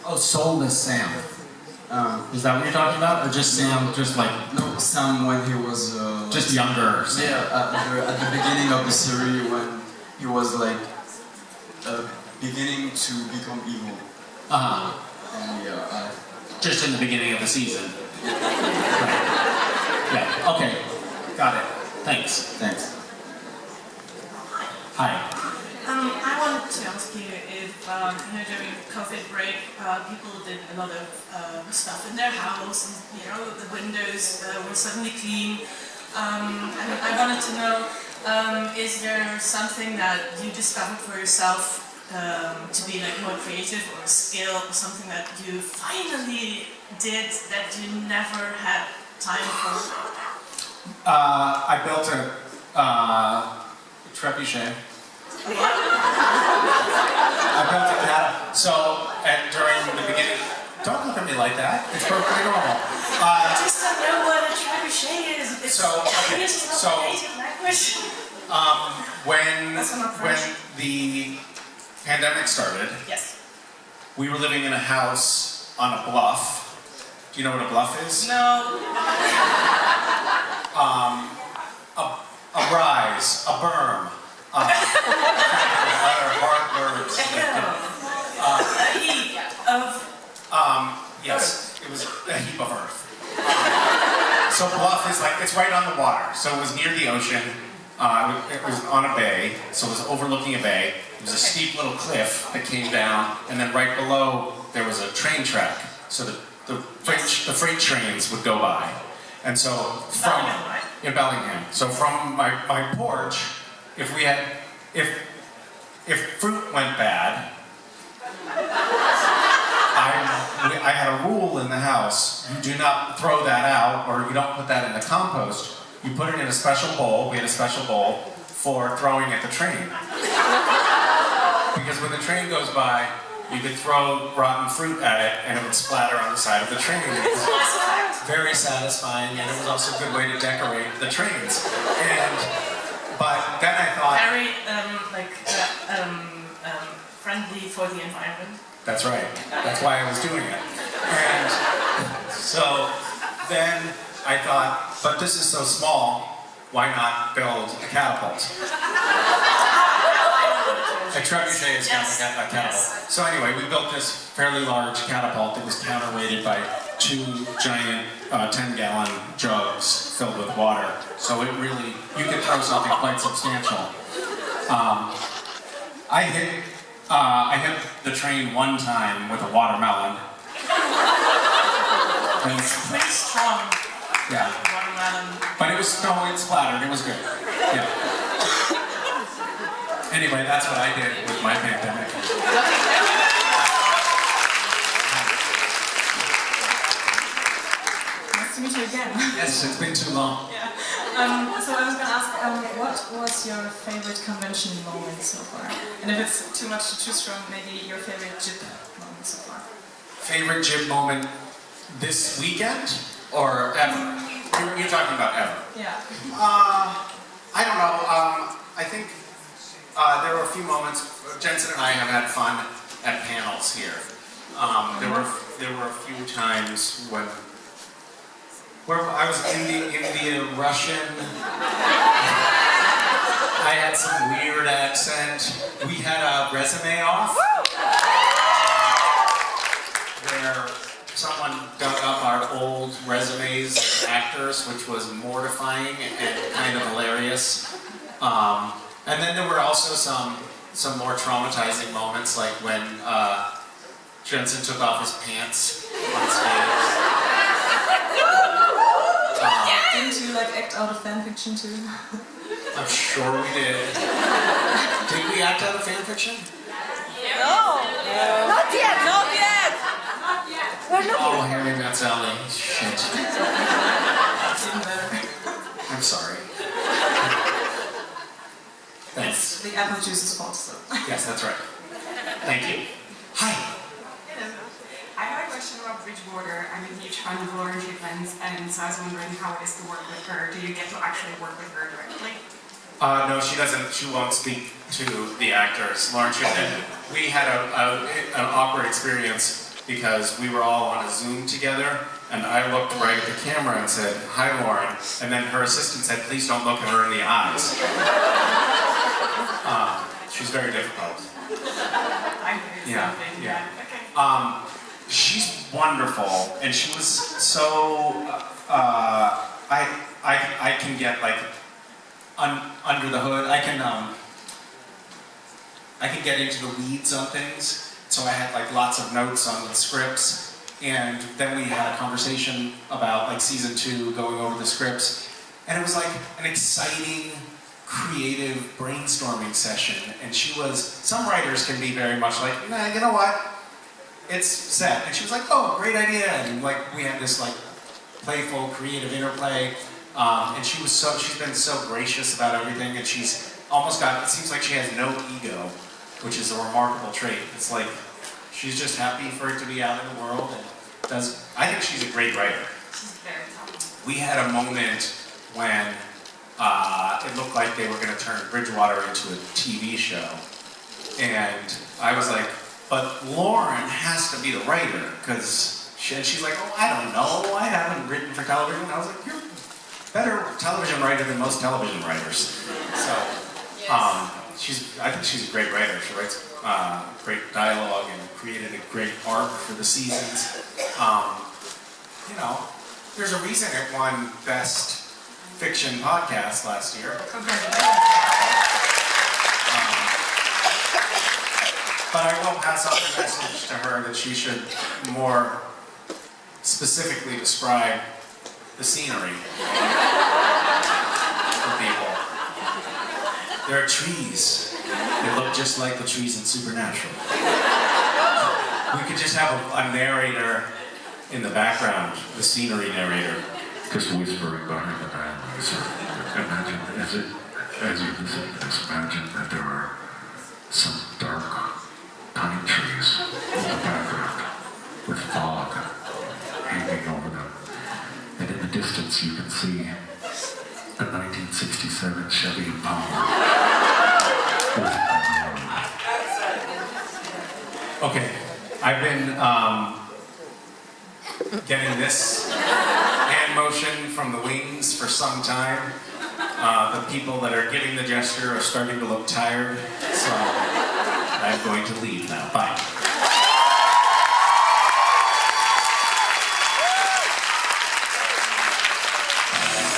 Oh, Soulless Sam. Is that what you're talking about? Or just Sam, just like... No, Sam when he was... just younger Sam. Yeah, at the beginning of the series when he was like... beginning to become evil. Uh-huh. And yeah, just in the beginning of the season. Right. Yeah, okay. Got it. Thanks. Thanks. Hi. I wanted to ask you if, during COVID break, people did a lot of stuff in their house, and, the windows were suddenly clean. And I wanted to know, is there something that you discovered for yourself to be like more creative, or a skill, or something that you finally did that you never had time for? I built a trebuchet. I built a cat. So, and during the beginning, don't look at me like that. It's perfectly normal. I just don't know what a trebuchet is. It's when the pandemic started, yes, we were living in a house on a bluff. Do you know what a bluff is? No. A rise, a berm. Other hard words. A heap of... yes, it was a heap of earth. So bluff is like, it's right on the water. So it was near the ocean. It was on a bay, so it was overlooking a bay. It was a steep little cliff that came down, and then right below there was a train track. So the freight trains would go by. And so from... in Bellingham. So from my porch, if fruit went bad, I had a rule in the house: you do not throw that out, or you don't put that in the compost. You put it in a special bowl. We had a special bowl for throwing at the train, because when the train goes by, you could throw rotten fruit at it, and it would splatter on the side of the train. Very satisfying, and it was also a good way to decorate the trains. But then I thought... very, friendly for the environment. That's right. That's why I was doing it. And so then I thought, but this is so small, why not build a catapult? A trebuchet is kind of a catapult. So anyway, we built this fairly large catapult that was counterweighted by 2 giant 10-gallon jugs filled with water. So it really, you could throw something quite substantial. I hit the train one time with a watermelon. It's pretty strong. Yeah. Watermelon. But it was, no, it splattered. It was good. Yeah. Anyway, that's what I did with my pandemic. Nice to meet you again. Yes, it's been too long. Yeah. So I was going to ask, what was your favorite convention moment so far? And if it's too much to choose from, maybe your favorite JIB moment so far. Favorite JIB moment this weekend or ever? You're talking about ever? Yeah. I don't know. I think there were a few moments. Jensen and I have had fun at panels here. There were a few times when I was Indian, Russian. I had some weird accent. We had a resume off where someone dug up our old resumes as actors, which was mortifying and kind of hilarious. And then there were also some more traumatizing moments, like when Jensen took off his pants on stage. Didn't you act out of fanfiction too? I'm sure we did. Did we act out of fanfiction? No! Not yet! Not yet! Not yet. Oh, Harry Met Sally. Shit. Even better. I'm sorry. Thanks. The apple juice's fault, so. Yes, that's right. Thank you. Hi. I have a question about Bridgewater. I'm a huge fan of Lauren Chitlins, and so I was wondering how it is to work with her. Do you get to actually work with her directly? No, she doesn't. She won't speak to the actors. Lauren Chitlin. We had an awkward experience because we were all on a Zoom together, and I looked right at the camera and said, "Hi, Lauren," and then her assistant said, "Please don't look at her in the eyes." She's very difficult. I hear Yeah, something. yeah. Okay. She's wonderful, and she was so. I can get like under the hood. I can get into the weeds on things. So I had like lots of notes on the scripts, and then we had a conversation about like season 2, going over the scripts, and it was like an exciting, creative brainstorming session. And she was. Some writers can be very much like, nah, you know what? It's set. And she was like, "Oh, great idea." And like we had this like playful, creative interplay. And she's been so gracious about everything, and she's almost got, it seems like she has no ego, which is a remarkable trait. It's like, she's just happy for it to be out in the world, and I think she's a great writer. She's very talented. We had a moment when it looked like they were going to turn Bridgewater into a TV show, and I was like, "But Lauren has to be the writer," because she's like, "Oh, I don't know, I haven't written for television." I was like, "You're a better television writer than most television writers." So, I think she's a great writer. She writes great dialogue and created a great arc for the seasons. You know, there's a reason it won Best Fiction Podcast last year. But I will pass on the message to her that she should more specifically describe the scenery for people. There are trees. They look just like the trees in Supernatural. We could just have a narrator in the background, the scenery narrator. Just whispering behind the valleys. Imagine, as you listen to this, imagine that there are some dark pine trees in the background with fog hanging over them. And in the distance you can see a 1967 Chevy Impala. Okay, I've been getting this hand motion from the wings for some time. The people that are giving the gesture are starting to look tired, so I'm going to leave now. Bye.